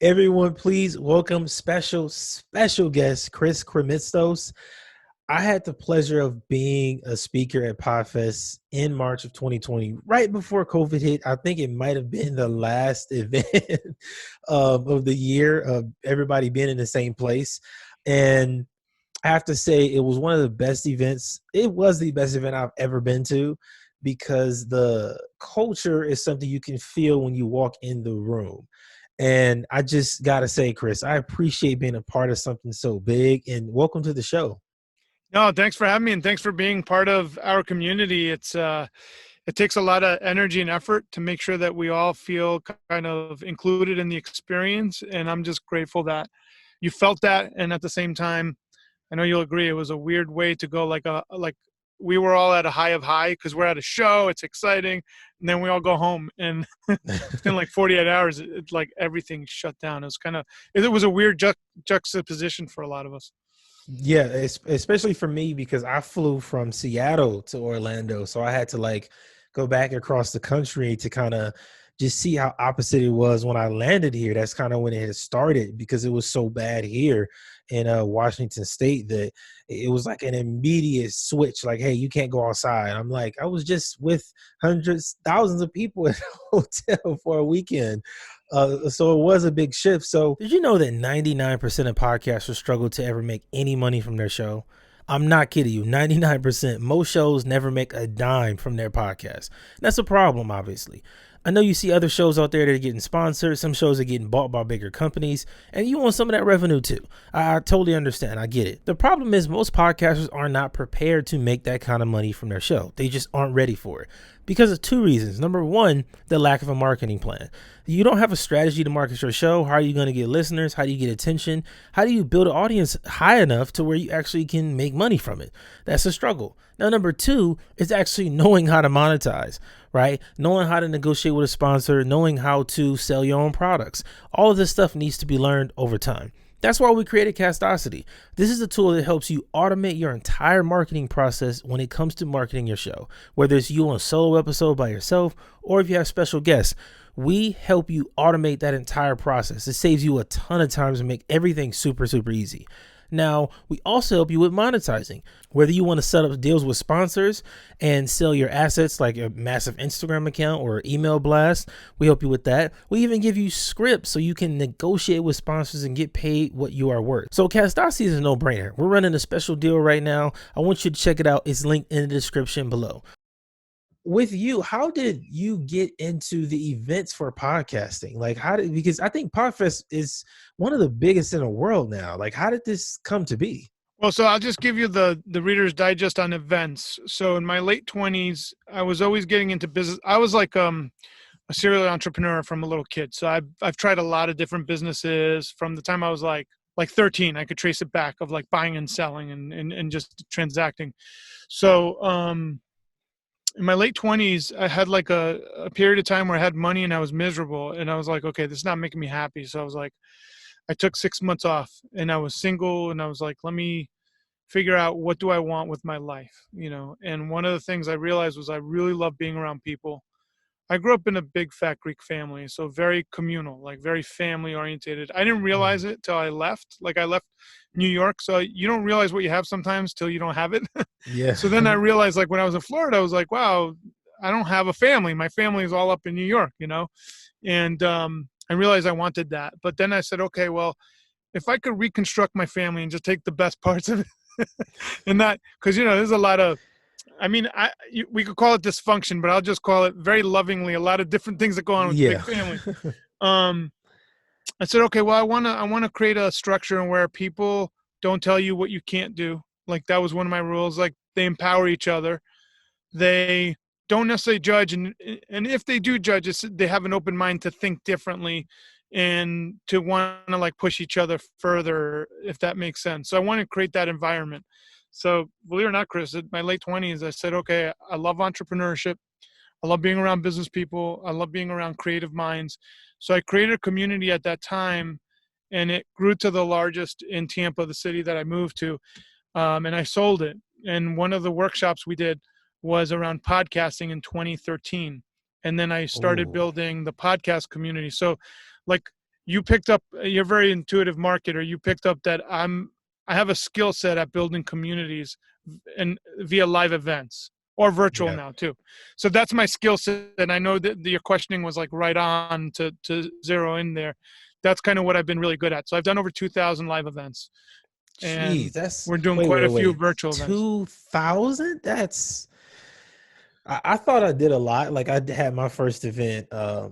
Everyone, please welcome special guest, Krimitsos. I had the pleasure of being a speaker at Podfest in March of 2020, right before COVID hit. I think it might have been the last event of the year of everybody being in the same place. And I have to say, it was one of the best events. It was the best event I've ever been to because the culture is something you can feel when you walk in the room. And I just got to say, Chris, I appreciate being a part of something so big, and welcome to the show. No, thanks for having me, and thanks for being part of our community. It takes a lot of energy and effort to make sure that we all feel kind of included in the experience, and I'm just grateful that you felt that. And at the same time, I know you'll agree, it was a weird way to go, like we were all at a high of high because we're at a show, it's exciting, and then we all go home, and within like 48 hours, it's like everything shut down. It was a weird juxtaposition for a lot of us. Yeah, especially for me because I flew from Seattle to Orlando, so I had to like go back across the country to kind of just see how opposite it was when I landed here. That's kind of when it had started because it was so bad here in Washington State that it was like an immediate switch. Like, hey, you can't go outside. I'm like, I was just with hundreds, thousands of people at a hotel for a weekend. So it was a big shift. So did you know that 99% of podcasters struggle to ever make any money from their show? I'm not kidding you. 99%. Most shows never make a dime from their podcast. That's a problem, obviously. I know you see other shows out there that are getting sponsored. Some shows are getting bought by bigger companies, and you want some of that revenue too. I totally understand. I get it. The problem is most podcasters are not prepared to make that kind of money from their show. They just aren't ready for it because of two reasons. Number one, the lack of a marketing plan. You don't have a strategy to market your show. How are you going to get listeners? How do you get attention? How do you build an audience high enough to where you actually can make money from it? That's a struggle. Now, number two is actually knowing how to monetize, right? Knowing how to negotiate with a sponsor, knowing how to sell your own products. All of this stuff needs to be learned over time. That's why we created Castocity. This is a tool that helps you automate your entire marketing process when it comes to marketing your show. Whether it's you on a solo episode by yourself or if you have special guests, we help you automate that entire process. It saves you a ton of time and make everything super, super easy. Now, we also help you with monetizing. Whether you want to set up deals with sponsors and sell your assets like a massive Instagram account or email blast, we help you with that. We even give you scripts so you can negotiate with sponsors and get paid what you are worth. So Castocity is a no-brainer. We're running a special deal right now. I want you to check it out. It's linked in the description below. With you, how did you get into the events for podcasting? Like, because I think Podfest is one of the biggest in the world now. Like, how did this come to be? Well, so I'll just give you the Reader's Digest on events. So in my late 20s, I was always getting into business. I was like a serial entrepreneur from a little kid. So I've tried a lot of different businesses from the time I was like 13. I could trace it back of like buying and selling and just transacting. So in my late 20s, I had like a period of time where I had money and I was miserable. And I was like, okay, this is not making me happy. So I was like, I took 6 months off and I was single and I was like, let me figure out what do I want with my life, you know? And one of the things I realized was I really love being around people. I grew up in a big fat Greek family, so very communal, like very family orientated. I didn't realize it till I left. Like I left New York, so you don't realize what you have sometimes till you don't have it. Yeah. So then I realized, like when I was in Florida, I was like, wow, I don't have a family. My family is all up in New York, you know? And I realized I wanted that. But then I said, okay, well, if I could reconstruct my family and just take the best parts of it and not, because, you know, there's a lot of, I mean, we could call it dysfunction, but I'll just call it very lovingly a lot of different things that go on with the Yeah. big family. Um, I said, okay, well, I want to create a structure where people don't tell you what you can't do. Like that was one of my rules. Like they empower each other. They don't necessarily judge, and if they do judge, they have an open mind to think differently and to want to like push each other further, if that makes sense. So I want to create that environment. So believe it or not, Chris, in my late 20s, I said, okay, I love entrepreneurship. I love being around business people. I love being around creative minds. So I created a community at that time, and it grew to the largest in Tampa, the city that I moved to, and I sold it. And one of the workshops we did was around podcasting in 2013. And then I started Oh, building the podcast community. So like you picked up, you're a very intuitive marketer. You picked up that I have a skill set at building communities and via live events or virtual Yeah. now too. So that's my skill set. And I know that your questioning was like right on to zero in there. That's kind of what I've been really good at. So I've done over 2,000 live events, and Jeez, that's we're doing wait, quite wait, a few wait. virtual events. 2,000? That's I thought I did a lot. Like I had my first event, a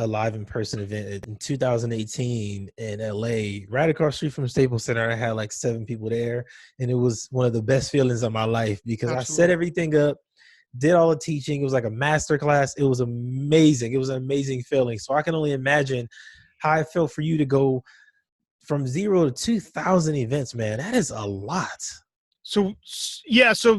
live in person event in 2018 in LA, right across the street from Staples Center. I had like 7 people there, and it was one of the best feelings of my life because I set Absolutely. everything up, did all the teaching. It was like a master class. It was amazing. It was an amazing feeling. So I can only imagine how I felt for you to go from 0 to 2,000 events, man. That is a lot. So yeah, so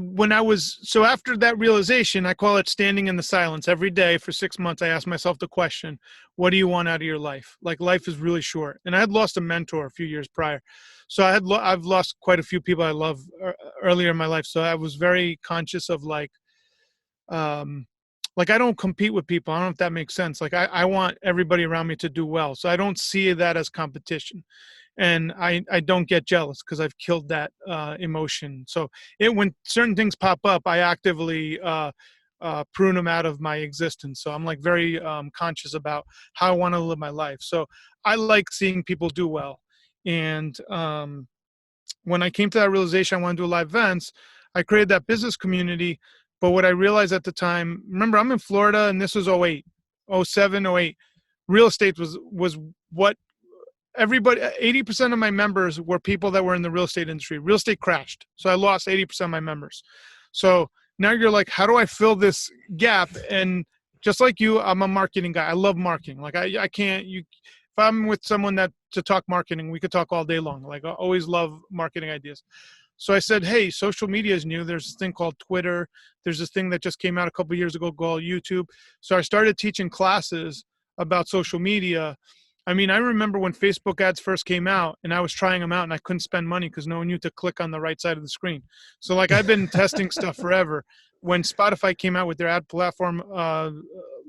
after that realization, I call it standing in the silence. Every day for 6 months, I asked myself the question, what do you want out of your life? Like, life is really short. And I had lost a mentor a few years prior. So I've lost quite a few people I love earlier in my life. So I was very conscious of um like I don't compete with people. I don't know if that makes sense. Like I want everybody around me to do well. So I don't see that as competition, and I don't get jealous because I've killed that emotion. So when certain things pop up, I actively prune them out of my existence. So I'm like very conscious about how I want to live my life. So I like seeing people do well. And when I came to that realization, I want to do live events. I created that business community. But what I realized at the time, remember, I'm in Florida, and this was '08, '07, '08. Real estate was what everybody, 80% of my members were people that were in the real estate industry. Real estate crashed. So I lost 80% of my members. So now you're like, how do I fill this gap? And just like you, I'm a marketing guy. I love marketing. Like I can't, if I'm with someone that to talk marketing, we could talk all day long. Like I always love marketing ideas. So I said, hey, social media is new. There's this thing called Twitter. There's this thing that just came out a couple of years ago called YouTube. So I started teaching classes about social media. I mean, I remember when Facebook ads first came out and I was trying them out and I couldn't spend money because no one knew to click on the right side of the screen. So like I've been testing stuff forever. When Spotify came out with their ad platform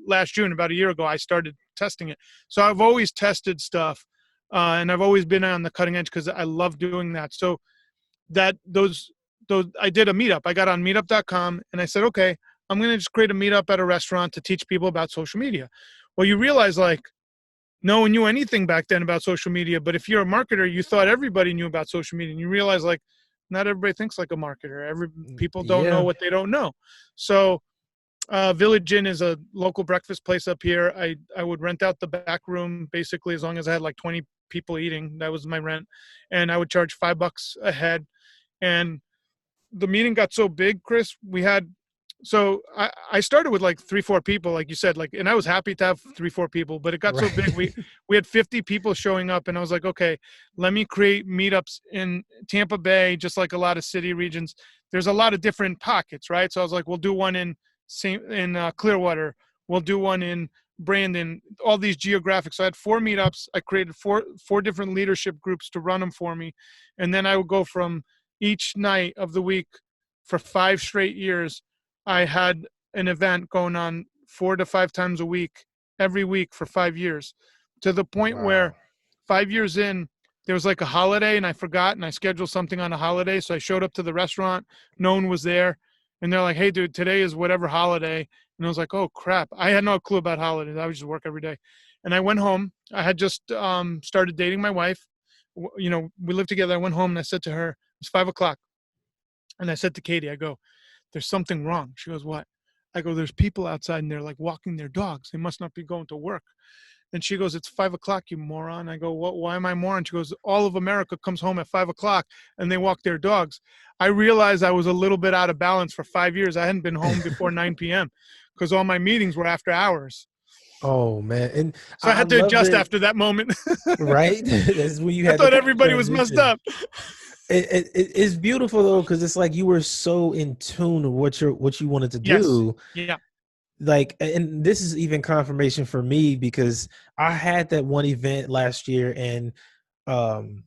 last June, about a year ago, I started testing it. So I've always tested stuff and I've always been on the cutting edge because I love doing that. So that those I did a meetup. I got on meetup.com and I said, okay, I'm going to just create a meetup at a restaurant to teach people about social media. Well, you realize like no one knew anything back then about social media, but if you're a marketer, you thought everybody knew about social media, and you realize like not everybody thinks like a marketer. People don't know Yeah. what they don't know. So Village Inn is a local breakfast place up here. I would rent out the back room basically as long as I had like 20 people eating. That was my rent, and I would charge $5 a head. And the meeting got so big, Chris, I started with like 3-4 people, like you said, like, and I was happy to have 3-4 people, but it got so big. Right. We had 50 people showing up, and I was like, okay, let me create meetups in Tampa Bay, just like a lot of city regions. There's a lot of different pockets, right? So I was like, we'll do one in Clearwater, we'll do one in Brandon, all these geographics. So I had 4 meetups. I created four different leadership groups to run them for me, and then I would go from each night of the week for 5 straight years. I had an event going on 4 to 5 times a week, every week for 5 years, to the point where Wow. 5 years in, there was like a holiday and I forgot and I scheduled something on a holiday. So I showed up to the restaurant. No one was there. And they're like, hey, dude, today is whatever holiday. And I was like, oh, crap. I had no clue about holidays. I would just work every day. And I went home. I had just started dating my wife. You know, we lived together. I went home and I said to her, it's 5 o'clock. And I said to Katie, I go, there's something wrong. She goes, what? I go, there's people outside and they're like walking their dogs. They must not be going to work. And she goes, it's 5 o'clock, you moron. I go, what? Why am I moron? She goes, all of America comes home at 5 o'clock and they walk their dogs. I realized I was a little bit out of balance for 5 years. I hadn't been home before 9 p.m. because all my meetings were after hours. Oh man, and So I I had to love adjust that. after that moment. Right, that's when you I had to thought kind of everybody was messed transition. up. It's beautiful though because it's like you were so in tune with what you wanted to Yes. do. Yeah. Like, and this is even confirmation for me because I had that one event last year, and um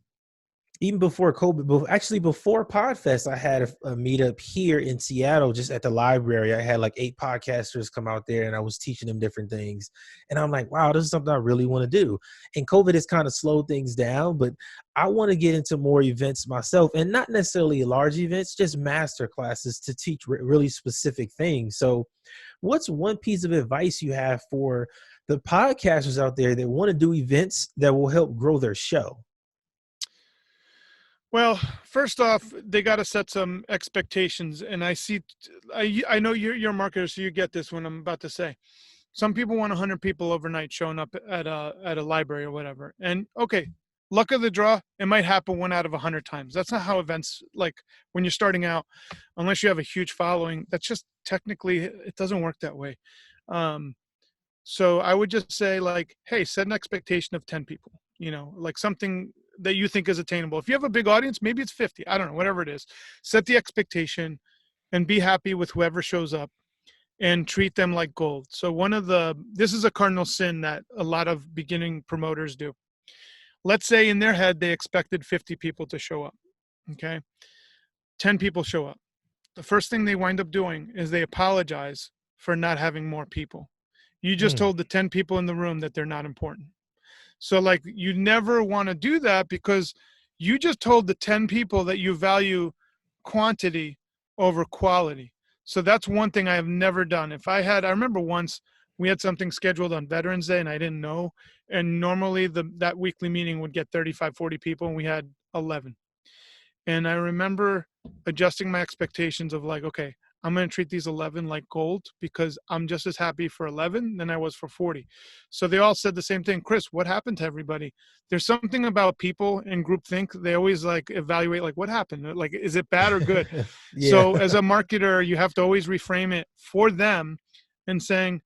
even before COVID, actually before Podfest, I had a meetup here in Seattle, just at the library. I had like 8 podcasters come out there, and I was teaching them different things. And I'm like, wow, this is something I really want to do. And COVID has kind of slowed things down, but I want to get into more events myself, and not necessarily large events, just master classes to teach really specific things. So, what's one piece of advice you have for the podcasters out there that want to do events that will help grow their show? Well, first off, they got to set some expectations. And I know you're a marketer, so you get this when I'm about to say. Some people want 100 people overnight showing up at a library or whatever. And okay, luck of the draw, it might happen 1 out of 100 times. That's not how events, like when you're starting out, unless you have a huge following. That's just technically, it doesn't work that way. Um, so I would just say, like, hey, set an expectation of 10 people. Like something that you think is attainable. If you have a big audience, maybe it's 50. I don't know, whatever it is. Set the expectation and be happy with whoever shows up and treat them like gold. So this is a cardinal sin that a lot of beginning promoters do. Let's say in their head, they expected 50 people to show up. Okay. 10 people show up. The first thing they wind up doing is they apologize for not having more people. You just Hmm. told the 10 people in the room that they're not important. So like you never want to do that, because you just told the 10 people that you value quantity over quality. So that's one thing I have never done. I remember once we had something scheduled on Veterans Day and I didn't know. And normally that weekly meeting would get 35, 40 people and we had 11. And I remember adjusting my expectations of like, okay, I'm going to treat these 11 like gold because I'm just as happy for 11 than I was for 40. So they all said the same thing. Chris, what happened to everybody? There's something about people in groupthink. They always like evaluate like what happened? Like, is it bad or good? Yeah. So as a marketer, you have to always reframe it for them and saying,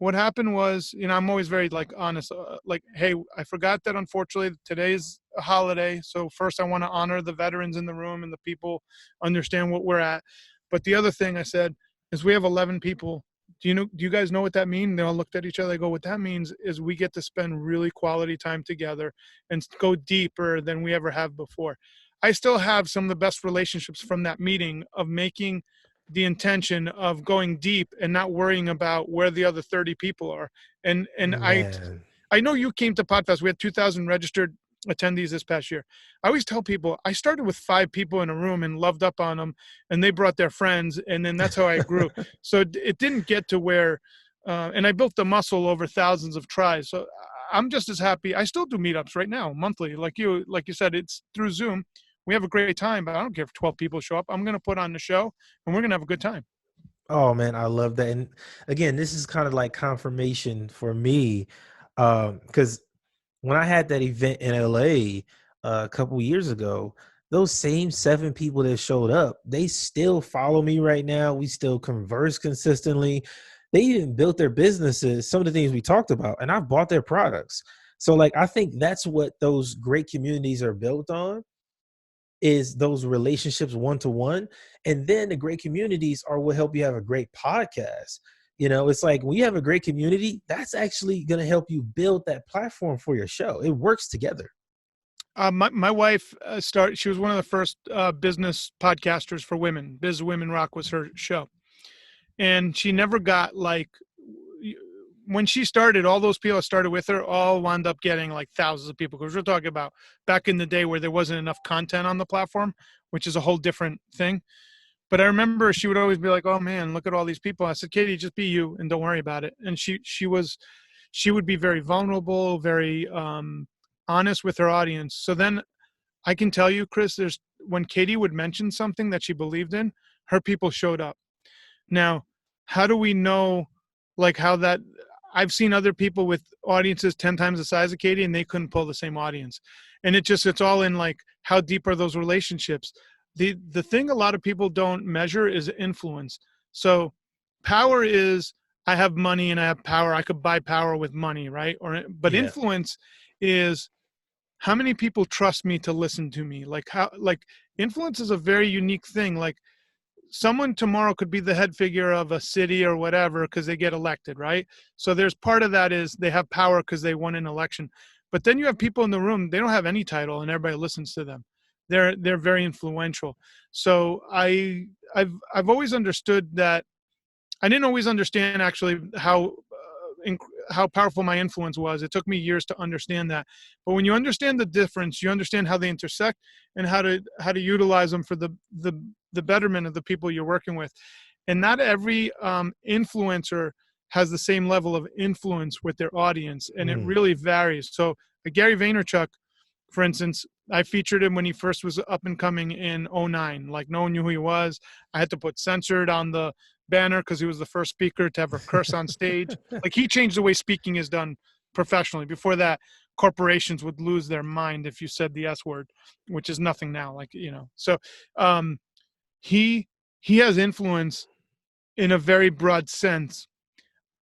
what happened was, I'm always very like honest, like, hey, I forgot that unfortunately today's a holiday. So first I want to honor the veterans in the room and the people understand what we're at. But the other thing I said is we have 11 people. Do you guys know what that means? They all looked at each other. They go, what that means is we get to spend really quality time together and go deeper than we ever have before. I still have some of the best relationships from that meeting of making the intention of going deep and not worrying about where the other 30 people are. And Man. I know you came to Podfest. We had 2,000 registered attendees this past year. I always tell people I started with 5 people in a room and loved up on them, and they brought their friends, and then that's how I grew. So it didn't get to where, and I built the muscle over thousands of tries. So I'm just as happy. I still do meetups right now, monthly, like you said, it's through Zoom. We have a great time, but I don't care if 12 people show up. I'm going to put on the show, and we're going to have a good time. Oh man, I love that. And again, this is kind of like confirmation for me, because when I had that event in LA a couple years ago, those same 7 people that showed up, they still follow me right now. We still converse consistently. They even built their businesses, some of the things we talked about, and I've bought their products. So like I think that's what those great communities are built on, is those relationships one to one. And then the great communities are what help you have a great podcast. It's like when you have a great community, that's actually going to help you build that platform for your show. It works together. My wife she was one of the first business podcasters for women. Biz Women Rock was her show. And she never got like, when she started, all those people that started with her all wound up getting like thousands of people. Because we're talking about back in the day where there wasn't enough content on the platform, which is a whole different thing. But I remember she would always be like, "Oh man, look at all these people." I said, "Katie, just be you and don't worry about it." And she would be very vulnerable, very honest with her audience. So then I can tell you, Chris, when Katie would mention something that she believed in, her people showed up. Now, how do we know, like how that? I've seen other people with audiences 10 times the size of Katie, and they couldn't pull the same audience. And it's all in like how deep are those relationships. The thing a lot of people don't measure is influence. So power is, I have money and I have power. I could buy power with money, right? But Yeah. influence is how many people trust me to listen to me. Like influence is a very unique thing. Like someone tomorrow could be the head figure of a city or whatever because they get elected, right? So there's part of that is they have power because they won an election. But then you have people in the room, they don't have any title and everybody listens to them. they're very influential. So I've always understood that. I didn't always understand actually how powerful my influence was. It took me years to understand that. But when you understand the difference, you understand how they intersect and how to utilize them for the betterment of the people you're working with. And not every influencer has the same level of influence with their audience, and it Mm, really varies. So Gary Vaynerchuk, for instance, I featured him when he first was up and coming in '09. Like, no one knew who he was. I had to put censored on the banner because he was the first speaker to ever curse on stage. Like, he changed the way speaking is done professionally. Before that, corporations would lose their mind if you said the S word, which is nothing now. Like, so um, he he has influence in a very broad sense.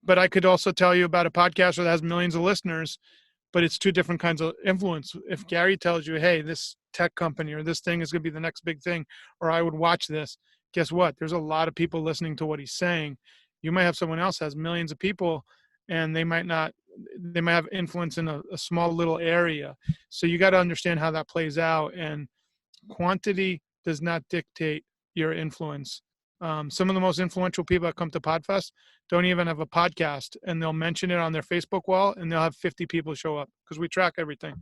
But I could also tell you about a podcaster that has millions of listeners, but it's two different kinds of influence. If Gary tells you, hey, this tech company or this thing is going to be the next big thing, or I would watch this, guess what? There's a lot of people listening to what he's saying. You might have someone else has millions of people, and they might not, they might have influence in a small little area. So you got to understand how that plays out. And quantity does not dictate your influence. Some of the most influential people that come to Podfest don't even have a podcast, and they'll mention it on their Facebook wall, and they'll have 50 people show up because we track everything.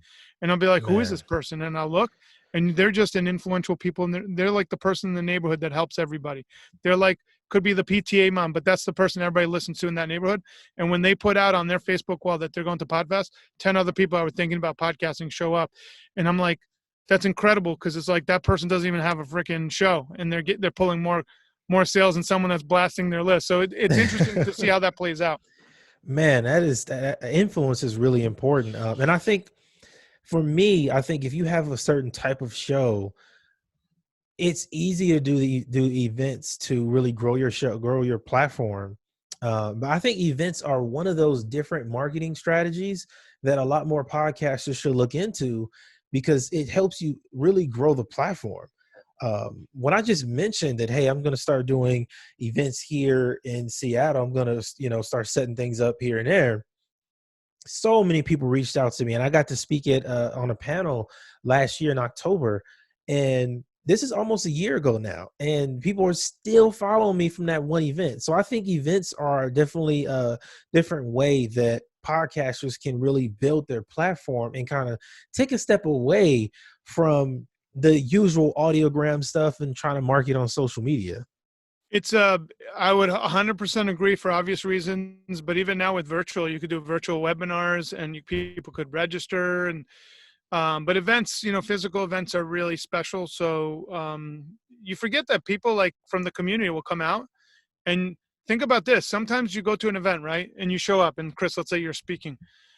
And I'll be like, "Who is man. this person?" And I'll look, and they're just an influential people, and they're like the person in the neighborhood that helps everybody. They're like, could be the PTA mom, but that's the person everybody listens to in that neighborhood. And when they put out on their Facebook wall that they're going to Podfest, 10 other people I were thinking about podcasting show up, and I'm like, that's incredible, because it's like that person doesn't even have a freaking show, and they're pulling more sales than someone that's blasting their list. So it's interesting to see how that plays out. Man, that influence is really important. And I think for me, I think if you have a certain type of show, it's easy to do events to really grow your show, grow your platform. But I think events are one of those different marketing strategies that a lot more podcasters should look into, because it helps you really grow the platform. When I just mentioned that, hey, I'm going to start doing events here in Seattle, I'm going to, start setting things up here and there. So many people reached out to me, and I got to speak at on a panel last year in October, and this is almost a year ago now, and people are still following me from that one event. So I think events are definitely a different way that podcasters can really build their platform and kind of take a step away from the usual audiogram stuff and trying to market on social media. It's I would 100% agree for obvious reasons, but even now with virtual, you could do virtual webinars, and people could register. And but events, physical events are really special. So you forget that people like from the community will come out. And think about this. Sometimes you go to an event, right? And you show up, and Chris, let's say you're speaking.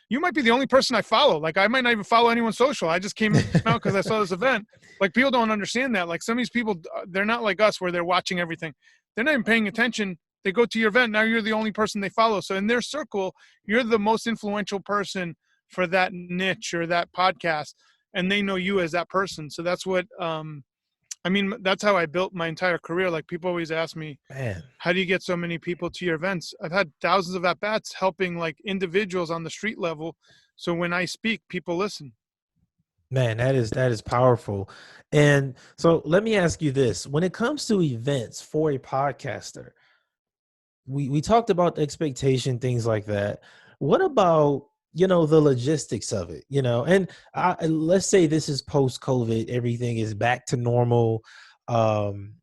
You might be the only person I follow. Like, I might not even follow anyone social. I just came out because I saw this event. Like, people don't understand that. Like, some of these people, they're not like us where they're watching everything. They're not even paying attention. They go to your event. Now you're the only person they follow. So in their circle, you're the most influential person for that niche or that podcast. And they know you as that person. So that's what, I mean, that's how I built my entire career. Like, people always ask me, Man, how do you get so many people to your events? I've had thousands of at-bats helping like individuals on the street level. So when I speak, people listen. man, that is powerful. And so let me ask you this: when it comes to events for a podcaster, we talked about the expectation, things like that. What about, the logistics of it? And let's say this is post COVID, everything is back to normal. Um,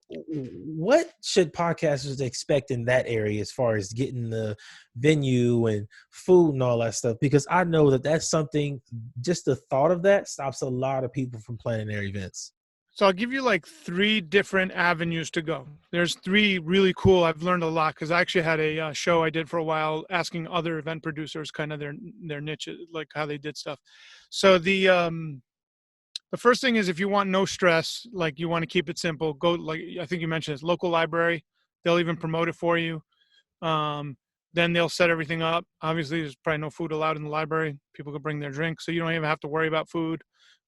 what should podcasters expect in that area as far as getting the venue and food and all that stuff? Because I know that that's something, just the thought of that stops a lot of people from planning their events. So I'll give you like three different avenues to go. There's three really cool. I've learned a lot because I actually had a show I did for a while asking other event producers kind of their niche, like how they did stuff. So the first thing is, if you want no stress, like you want to keep it simple, go, like I think you mentioned, this local library. They'll even promote it for you. Um, then they'll set everything up. Obviously, there's probably no food allowed in the library. People can bring their drinks, so you don't even have to worry about food.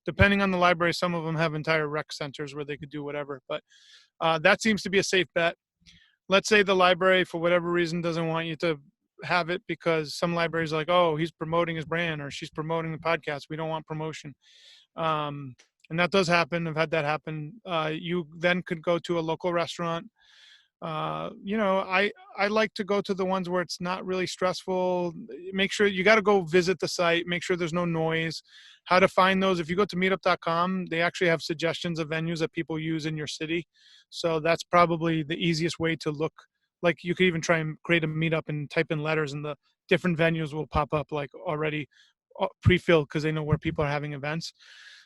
Depending on the library, some of them have entire rec centers where they could do whatever. But that seems to be a safe bet. Let's say the library, for whatever reason, doesn't want you to have it because some libraries are like, oh, he's promoting his brand or she's promoting the podcast. We don't want promotion. Um, and that does happen. I've had that happen. You then could go to a local restaurant. I like to go to the ones where it's not really stressful. Make sure you got to go visit the site, make sure there's no noise. How to find those: if you go to meetup.com, they actually have suggestions of venues that people use in your city. So that's probably the easiest way to look. Like, you could even try and create a meetup and type in letters, and the different venues will pop up like already pre-filled, because they know where people are having events.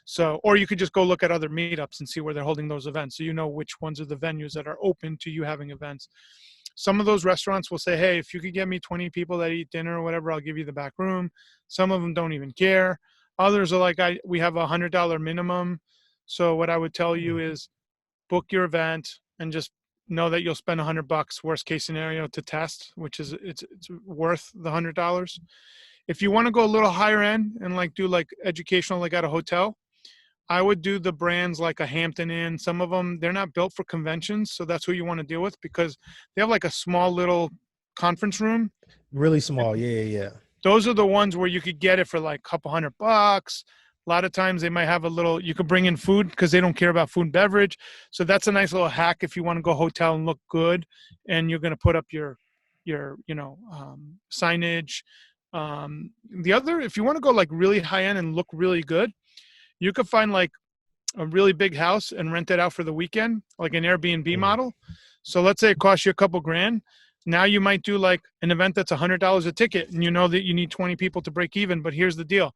So, or you could just go look at other meetups and see where they're holding those events, so you know which ones are the venues that are open to you having events. Some of those restaurants will say, hey, if you could get me 20 people that eat dinner or whatever, I'll give you the back room. Some of them don't even care. Others are like, we have $100 minimum. So what I would tell you Mm. is book your event and just know that you'll spend $100, worst case scenario, to test, which is it's worth the $100. If you want to go a little higher end and like do like educational, like at a hotel, I would do the brands like a Hampton Inn. Some of them, they're not built for conventions, so that's who you want to deal with, because they have like a small little conference room. Really small. Yeah, yeah, Those are the ones where you could get it for like a couple $100. A lot of times they might have a little, you could bring in food because they don't care about food and beverage. So that's a nice little hack if you want to go hotel and look good, and you're going to put up your signage. The other, if you want to go like really high end and look really good, you could find like a really big house and rent it out for the weekend, like an Airbnb yeah. model. So let's say it costs you a couple grand. Now you might do like an event that's $100 a ticket, and you know that you need 20 people to break even. But here's the deal: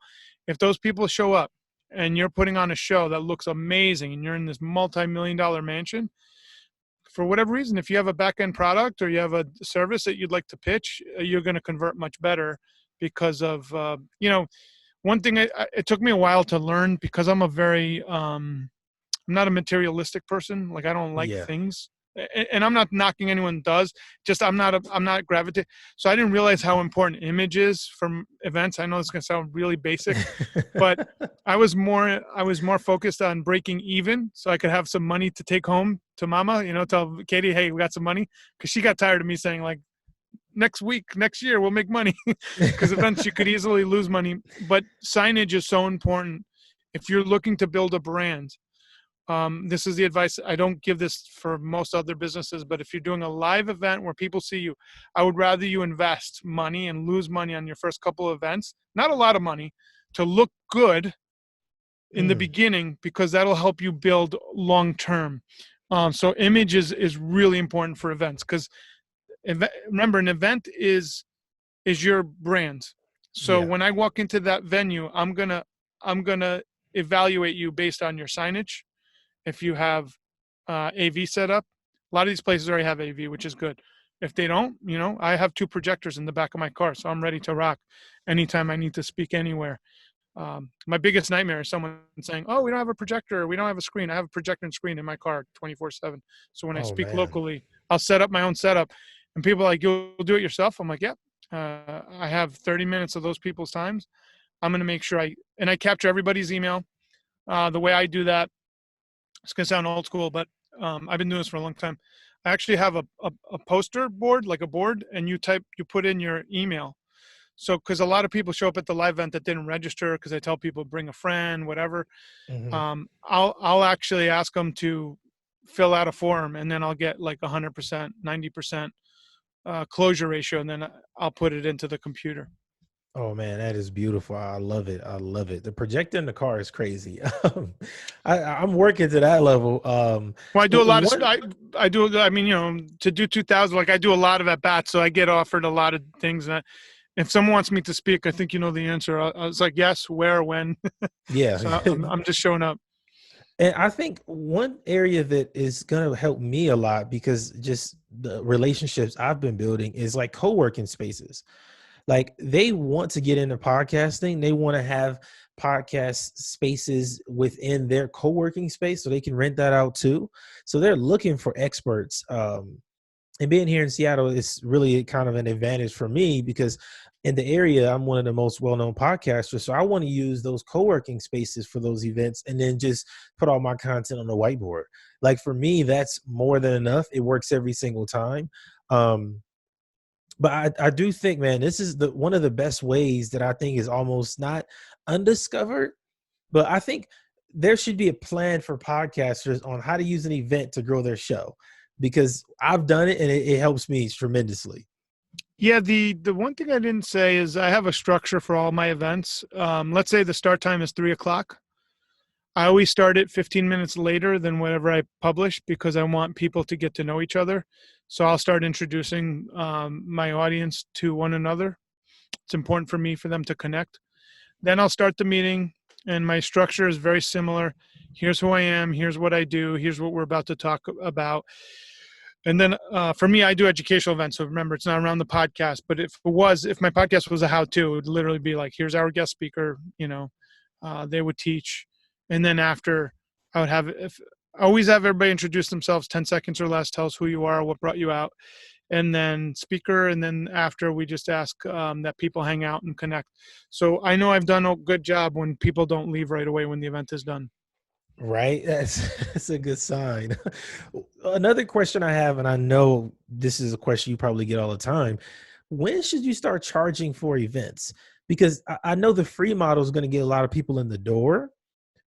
if those people show up and you're putting on a show that looks amazing, and you're in this multi-million-dollar mansion, for whatever reason, if you have a back-end product or you have a service that you'd like to pitch, you're going to convert much better because of one thing. It took me a while to learn, because I'm a very I'm not a materialistic person. Like, I don't like Yeah. things, and I'm not knocking anyone does. Just I'm not gravitate. So I didn't realize how important image is from events. I know it's gonna sound really basic, but I was more focused on breaking even, so I could have some money to take home to mama. Tell Katie, hey, we got some money, because she got tired of me saying like, next week, next year, we'll make money, because events you could easily lose money. But signage is so important if you're looking to build a brand. This is the advice. I don't give this for most other businesses, but if you're doing a live event where people see you, I would rather you invest money and lose money on your first couple of events, not a lot of money, to look good in the Mm, beginning, because that'll help you build long term. So image is really important for events, because remember, an event is your brand. So yeah. when I walk into that venue, I'm gonna evaluate you based on your signage. If you have AV set up, a lot of these places already have AV, which is good. If they don't, I have two projectors in the back of my car, so I'm ready to rock anytime I need to speak anywhere. My biggest nightmare is someone saying, "Oh, we don't have a projector, we don't have a screen." I have a projector and screen in my car 24/7. So when I Oh speak man. locally, I'll set up my own setup, and people are like, "You'll do it yourself?" I'm like, "Yep." I have 30 minutes of those people's times. I'm going to make sure I capture everybody's email. The way I do that, it's going to sound old school, but I've been doing this for a long time. I actually have a poster board, like a board, and you put in your email. So, because a lot of people show up at the live event that didn't register, because I tell people bring a friend, whatever. Hmm. I'll actually ask them to fill out a form, and then I'll get like 100%, 90% closure ratio, and then I'll put it into the computer. Oh man, that is beautiful. I love it. I love it. The projector in the car is crazy. I'm working to that level. Well, I do a lot of One, I do. I mean, to do 2,000, like I do a lot of at bats, so I get offered a lot of things. And if someone wants me to speak, I think you know the answer. I was like, yes, where, when. yeah. So I'm just showing up. And I think one area that is going to help me a lot, because just the relationships I've been building, is like co-working spaces. Like, they want to get into podcasting. They want to have podcast spaces within their co-working space so they can rent that out too. So they're looking for experts. And being here in Seattle is really kind of an advantage for me, because in the area, I'm one of the most well-known podcasters. So I want to use those co-working spaces for those events, and then just put all my content on the whiteboard. Like, for me, that's more than enough. It works every single time. Um, but I do think, man, this is one of the best ways that I think is almost not undiscovered, but I think there should be a plan for podcasters on how to use an event to grow their show, because I've done it and it helps me tremendously. Yeah, the one thing I didn't say is I have a structure for all my events. Let's say the start time is 3 o'clock. I always start it 15 minutes later than whatever I publish because I want people to get to know each other. So I'll start introducing my audience to one another. It's important for me for them to connect. Then I'll start the meeting, and my structure is very similar. Here's who I am. Here's what I do. Here's what we're about to talk about. And then for me, I do educational events. So remember, it's not around the podcast. But if my podcast was a how-to, it would literally be like, here's our guest speaker. They would teach, and then after, I would always have everybody introduce themselves, 10 seconds or less. Tell us who you are, what brought you out, and then speaker. And then after, we just ask that people hang out and connect. So I know I've done a good job when people don't leave right away when the event is done. Right? That's a good sign. Another question I have, and I know this is a question you probably get all the time: when should you start charging for events? Because I know the free model is going to get a lot of people in the door,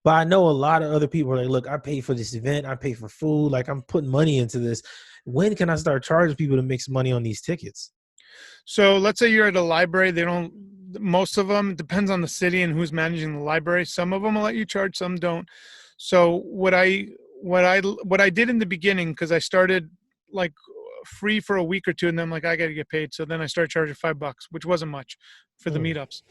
but I know a lot of other people are like, look, I pay for this event, I pay for food, like I'm putting money into this. When can I start charging people to make some money on these tickets? So let's say you're at a library. Most of them, depends on the city and who's managing the library. Some of them will let you charge, some don't. So what I did in the beginning, because I started like free for a week or two, and then I'm like, I got to get paid. So then I started charging $5, which wasn't much for the Mm, meetups.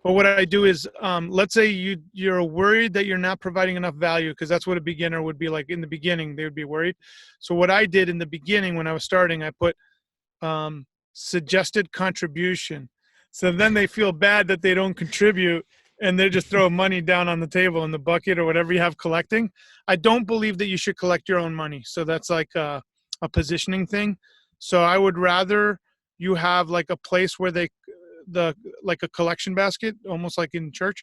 But what I do is, let's say you're worried that you're not providing enough value, because that's what a beginner would be like in the beginning. They would be worried. So what I did in the beginning when I was starting, I put suggested contribution. So then they feel bad that they don't contribute, and they just throw money down on the table in the bucket or whatever you have collecting. I don't believe that you should collect your own money. So that's like a positioning thing. So I would rather you have like a place where like a collection basket, almost like in church,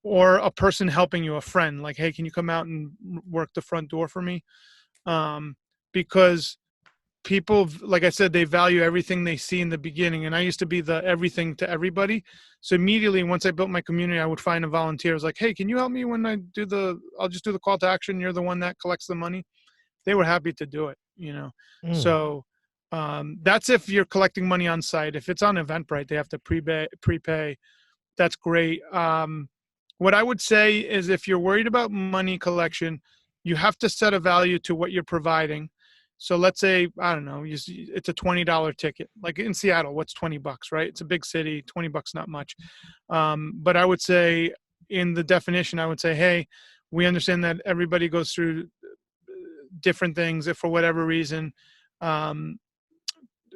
or a person helping you, a friend, like, hey, can you come out and work the front door for me? Because people, like I said, they value everything they see in the beginning, and I used to be the everything to everybody. So immediately once I built my community, I would find a volunteer. I was like, hey, can you help me when I'll just do the call to action, you're the one that collects the money. They were happy to do it. mm. So that's if you're collecting money on site. If it's on Eventbrite, they have to prepay. That's great. What I would say is, if you're worried about money collection, you have to set a value to what you're providing. So let's say, I don't know, it's a $20 ticket. Like in Seattle, what's $20, right? It's a big city, $20, not much. But I would say, in the definition, I would say, hey, we understand that everybody goes through different things. If for whatever reason, um,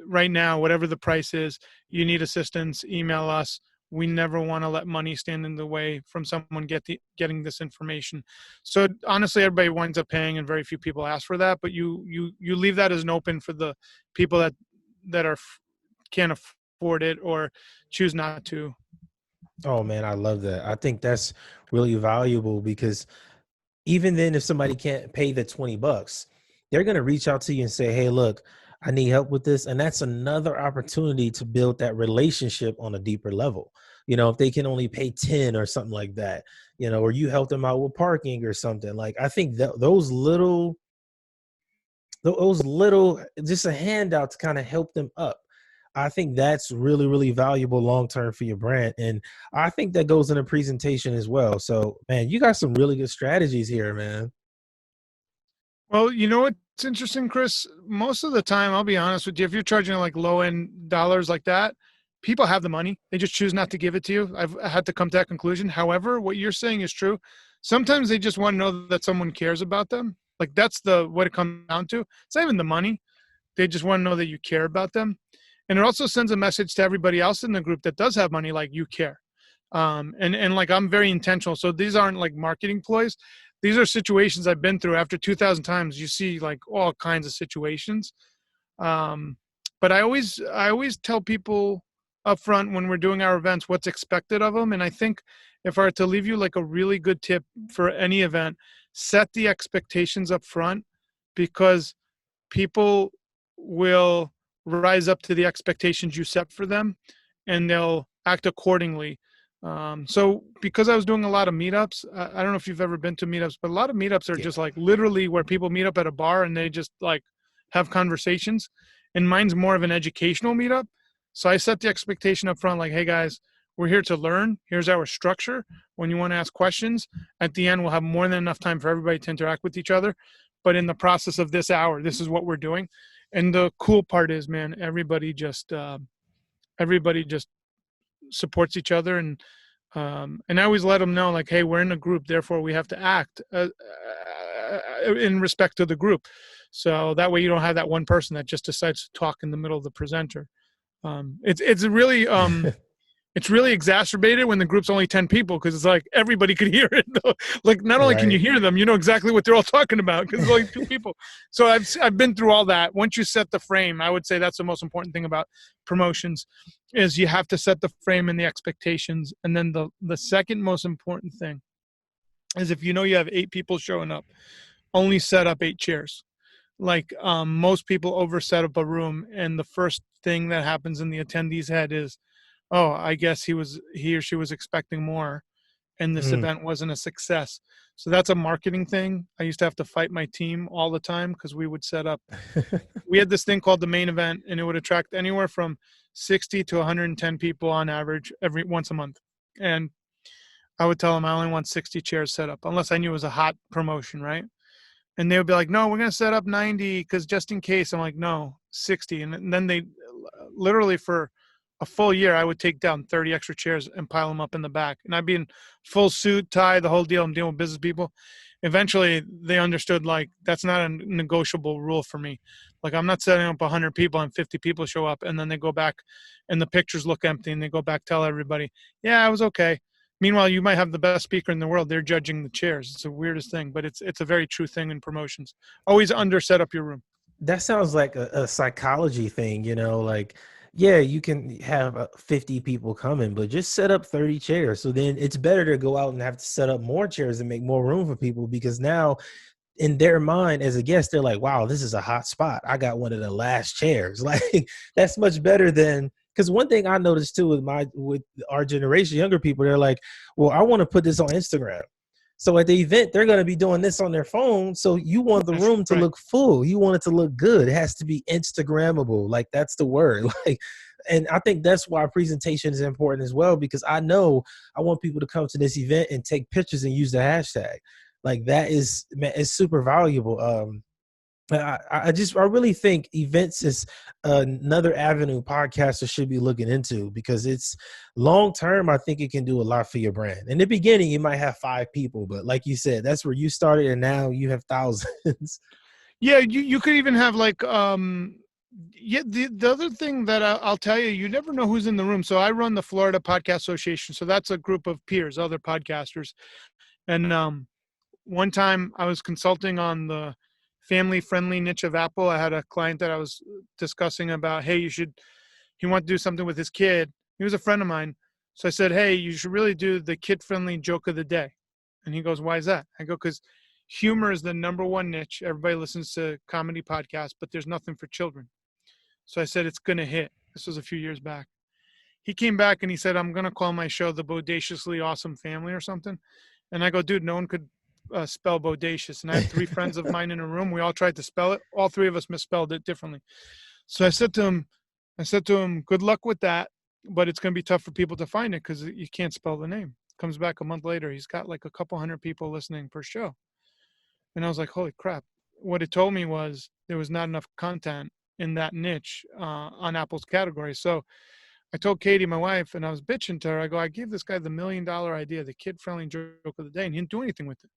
right now, whatever the price is, you need assistance, email us. We never want to let money stand in the way from someone getting this information. So honestly, everybody winds up paying, and very few people ask for that. But you leave that as an open for the people that can't afford it or choose not to. Oh man, I love that. I think that's really valuable, because even then, if somebody can't pay the $20, they're going to reach out to you and say, hey, look, I need help with this. And that's another opportunity to build that relationship on a deeper level. If they can only pay 10 or something like that, or you help them out with parking or something. Like, I think that those little, just a handout to kind of help them up. I think that's really, really valuable long term for your brand. And I think that goes in a presentation as well. So, man, you got some really good strategies here, man. Well, you know what's interesting, Chris? Most of the time, I'll be honest with you, if you're charging like low end dollars like that, people have the money. They just choose not to give it to you. I've had to come to that conclusion. However, what you're saying is true. Sometimes they just want to know that someone cares about them. Like, that's what it comes down to. It's not even the money. They just want to know that you care about them. And it also sends a message to everybody else in the group that does have money, like, you care. And like, I'm very intentional. So these aren't like marketing ploys. These are situations I've been through. After 2,000 times, you see like all kinds of situations. Um, but I always tell people up front when we're doing our events what's expected of them. And I think if I were to leave you like a really good tip for any event, set the expectations up front, because people will rise up to the expectations you set for them, and they'll act accordingly. So because I was doing a lot of meetups, I don't know if you've ever been to meetups, but a lot of meetups are Yeah. just like literally where people meet up at a bar and they just like have conversations. And mine's more of an educational meetup. So I set the expectation up front, like, hey guys, we're here to learn. Here's our structure. When you want to ask questions, at the end, we'll have more than enough time for everybody to interact with each other. But in the process of this hour, this is what we're doing. And the cool part is, man, everybody just supports each other, and I always let them know, like, hey, we're in a group, therefore we have to act in respect to the group. So that way you don't have that one person that just decides to talk in the middle of the presenter. It's really exacerbated when the group's only 10 people, because it's like everybody could hear it. Like, not only can you Right. hear them, you know exactly what they're all talking about because there's only two people. So I've been through all that. Once you set the frame, I would say that's the most important thing about promotions, is you have to set the frame and the expectations. And then the second most important thing is, if you know you have 8 people showing up, only set up 8 chairs. Like, most people over set up a room, and the first thing that happens in the attendee's head is, oh, I guess he or she was expecting more, and this Mm. event wasn't a success. So that's a marketing thing. I used to have to fight my team all the time, because we had this thing called the main event, and it would attract anywhere from 60 to 110 people on average every once a month. And I would tell them I only want 60 chairs set up, unless I knew it was a hot promotion, right? And they would be like, no, we're going to set up 90 because just in case. I'm like, no, 60. And then they literally, for a full year, I would take down 30 extra chairs and pile them up in the back. And I'd be in full suit, tie, the whole deal. I'm dealing with business people. Eventually, they understood, like, that's not a negotiable rule for me. Like, I'm not setting up 100 people and 50 people show up, and then they go back and the pictures look empty, and they go back, tell everybody, yeah, I was okay. Meanwhile, you might have the best speaker in the world. They're judging the chairs. It's the weirdest thing, but it's a very true thing in promotions. Always under set up your room. That sounds like a psychology thing, like, yeah, you can have 50 people coming, but just set up 30 chairs. So then it's better to go out and have to set up more chairs and make more room for people, because now in their mind as a guest, they're like, wow, this is a hot spot. I got one of the last chairs. Like, that's much better than, because one thing I noticed too with our generation, younger people, they're like, well, I want to put this on Instagram. So at the event, they're going to be doing this on their phone. So you want the That's room to right. look full. You want it to look good. It has to be Instagrammable. Like, that's the word. Like, and I think that's why presentation is important as well, because I know I want people to come to this event and take pictures and use the hashtag. Like, that is, man, it's super valuable. I really think events is another avenue podcasters should be looking into, because it's long term. I think it can do a lot for your brand. In the beginning, you might have 5 people, but like you said, that's where you started, and now you have thousands. Yeah, you could even have, like, yeah, the other thing that I'll tell you, you never know who's in the room. So I run the Florida Podcast Association. So that's a group of peers, other podcasters. And one time I was consulting on the family friendly niche of Apple. I had a client that I was discussing about, hey, he wanted to do something with his kid. He was a friend of mine. So I said, hey, you should really do the kid friendly joke of the day. And he goes, why is that? I go, because humor is the number one niche. Everybody listens to comedy podcasts, but there's nothing for children. So I said, it's going to hit. This was a few years back. He came back and he said, I'm going to call my show The Bodaciously Awesome Family or something. And I go, dude, no one could spell bodacious. And I had 3 friends of mine in a room. We all tried to spell it. All 3 of us misspelled it differently. So I said to him, good luck with that, but it's going to be tough for people to find it because you can't spell the name. Comes back a month later. He's got like a couple hundred people listening per show. And I was like, holy crap. What it told me was there was not enough content in that niche on Apple's category. So I told Katie, my wife, and I was bitching to her. I go, I gave this guy the $1 million idea, the kid-friendly joke of the day, and he didn't do anything with it.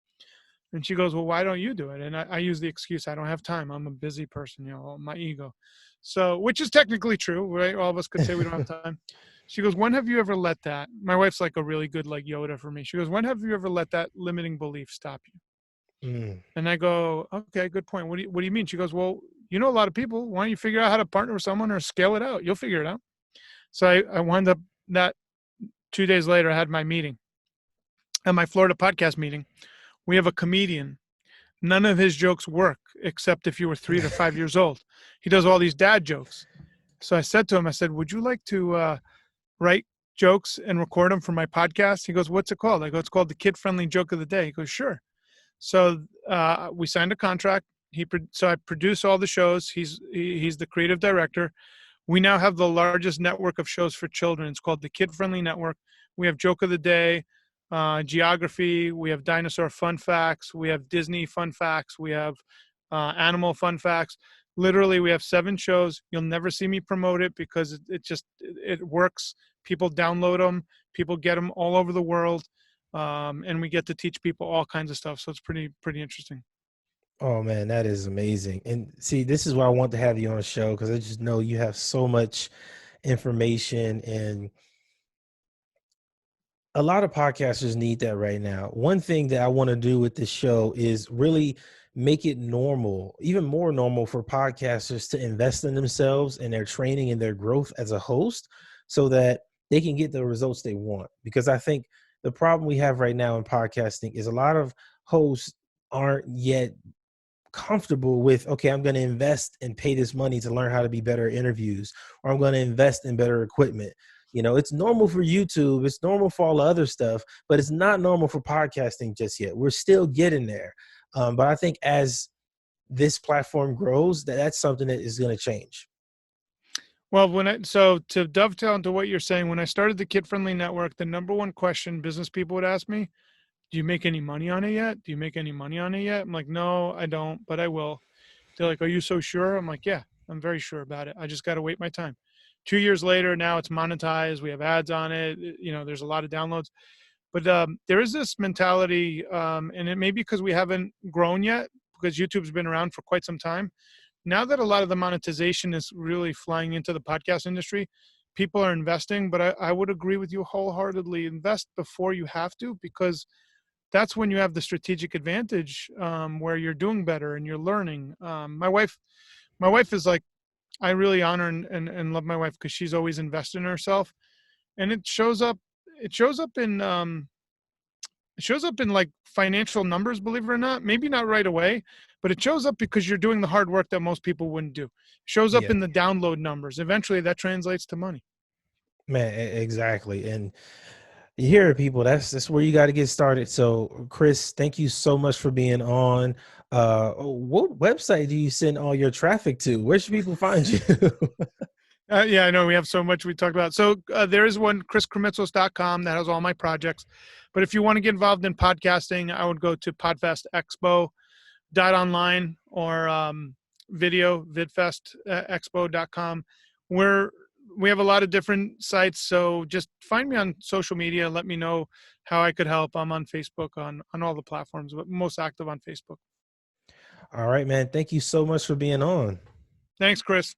And she goes, well, why don't you do it? And I use the excuse, I don't have time. I'm a busy person, my ego. So, which is technically true, right? All of us could say we don't have time. She goes, when have you ever let that? My wife's like a really good, like, Yoda for me. She goes, when have you ever let that limiting belief stop you? Mm. And I go, okay, good point. What do you mean? She goes, well, you know a lot of people. Why don't you figure out how to partner with someone or scale it out? You'll figure it out. So I wound up that 2 days later, I had my meeting. At my Florida podcast meeting, we have a comedian. None of his jokes work except if you were 3 to 5 years old. He does all these dad jokes. So I said to him, I said, would you like to write jokes and record them for my podcast? He goes, what's it called? I go, it's called the Kid Friendly Joke of the Day. He goes, sure. So we signed a contract. So I produce all the shows. He's the creative director. We now have the largest network of shows for children. It's called the Kid Friendly Network. We have Joke of the Day, Geography. We have Dinosaur Fun Facts. We have Disney Fun Facts. We have Animal Fun Facts. Literally, we have 7 shows. You'll never see me promote it because it works. People download them. People get them all over the world, and we get to teach people all kinds of stuff. So it's pretty interesting. Oh man, that is amazing. And see, this is why I want to have you on the show, because I just know you have so much information, and a lot of podcasters need that right now. One thing that I want to do with this show is really make it normal, even more normal, for podcasters to invest in themselves and their training and their growth as a host, so that they can get the results they want. Because I think the problem we have right now in podcasting is a lot of hosts aren't yet comfortable with, okay, I'm going to invest and pay this money to learn how to be better at interviews, or I'm going to invest in better equipment. It's normal for YouTube, it's normal for all the other stuff, but it's not normal for podcasting just yet. We're still getting there. But I think as this platform grows, that's something that is going to change. Well, so to dovetail into what you're saying, when I started the Kid Friendly Network, the number one question business people would ask me, do you make any money on it yet? Do you make any money on it yet? I'm like, no, I don't, but I will. They're like, are you so sure? I'm like, yeah, I'm very sure about it. I just got to wait my time. 2 years later, now it's monetized. We have ads on it. There's a lot of downloads. But there is this mentality, and it may be because we haven't grown yet, because YouTube's been around for quite some time. Now that a lot of the monetization is really flying into the podcast industry, people are investing. But I would agree with you wholeheartedly. Invest before you have to, because that's when you have the strategic advantage, where you're doing better and you're learning. My wife is like, I really honor and love my wife because she's always invested in herself, and it shows up. It shows up in like financial numbers, believe it or not. Maybe not right away, but it shows up because you're doing the hard work that most people wouldn't do. It shows up Yeah, in the download numbers. Eventually, that translates to money. man, exactly. And you hear it, people. That's where you got to get started. So, Chris, thank you so much for being on. What website do you send all your traffic to? Where should people find you? Yeah, I know we have so much we talked about. So there is one, krimitsos.com, that has all my projects. But if you want to get involved in podcasting, I would go to Podfest Expo.online, or vidfestexpo.com. We have a lot of different sites. So just find me on social media. Let me know how I could help. I'm on Facebook, on all the platforms, but most active on Facebook. All right, man. Thank you so much for being on. Thanks, Chris.